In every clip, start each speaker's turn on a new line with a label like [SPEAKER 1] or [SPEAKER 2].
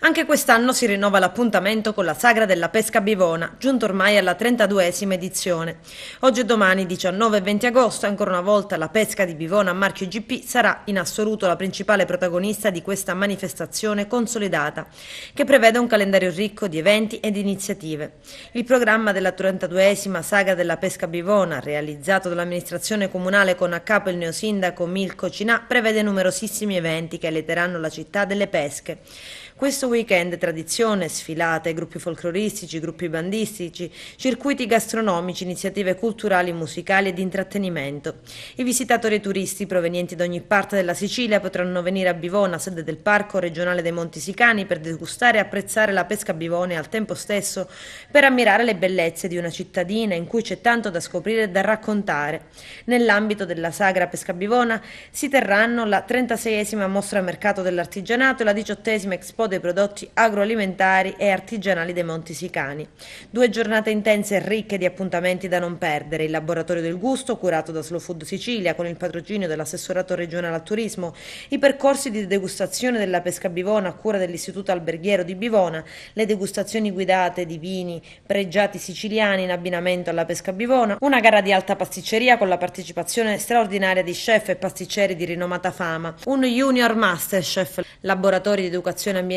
[SPEAKER 1] Anche quest'anno si rinnova l'appuntamento con la Sagra della Pesca Bivona, giunto ormai alla 32esima edizione. Oggi e domani, 19 e 20 agosto, ancora una volta la pesca di bivona a marchio IGP sarà in assoluto la principale protagonista di questa manifestazione consolidata, che prevede un calendario ricco di eventi ed iniziative. Il programma della 32esima Sagra della Pesca Bivona, realizzato dall'amministrazione comunale con a capo il neosindaco Milko Cinà, prevede numerosissimi eventi che alleteranno la città delle pesche. Questo weekend tradizione, sfilate, gruppi folcloristici, gruppi bandistici, circuiti gastronomici, iniziative culturali, musicali e di intrattenimento. I visitatori e turisti provenienti da ogni parte della Sicilia potranno venire a Bivona, sede del Parco regionale dei Monti Sicani, per degustare e apprezzare la pesca a bivone e al tempo stesso per ammirare le bellezze di una cittadina in cui c'è tanto da scoprire e da raccontare. Nell'ambito della Sagra Pesca Bivona si terranno la 36esima mostra mercato dell'artigianato e la 18esima Expo dei prodotti agroalimentari e artigianali dei Monti Sicani. 2 giornate intense e ricche di appuntamenti da non perdere: il laboratorio del gusto curato da Slow Food Sicilia con il patrocinio dell'assessorato regionale al turismo, i percorsi di degustazione della pesca bivona a cura dell'Istituto Alberghiero di Bivona, le degustazioni guidate di vini pregiati siciliani in abbinamento alla pesca bivona, una gara di alta pasticceria con la partecipazione straordinaria di chef e pasticceri di rinomata fama, un Junior Masterchef, laboratori di educazione ambientale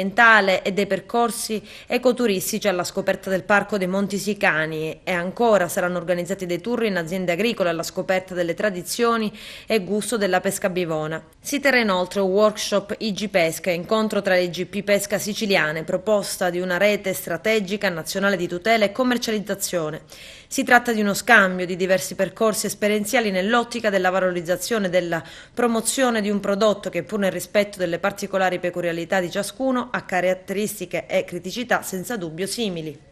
[SPEAKER 1] e dei percorsi ecoturistici alla scoperta del Parco dei Monti Sicani, e ancora saranno organizzati dei tour in aziende agricole alla scoperta delle tradizioni e gusto della pesca bivona. Si terrà inoltre un workshop IG Pesca, incontro tra le IGP Pesca siciliane, proposta di una rete strategica nazionale di tutela e commercializzazione. Si tratta di uno scambio di diversi percorsi esperienziali nell'ottica della valorizzazione e della promozione di un prodotto che, pur nel rispetto delle particolari peculiarità di ciascuno, ha caratteristiche e criticità senza dubbio simili.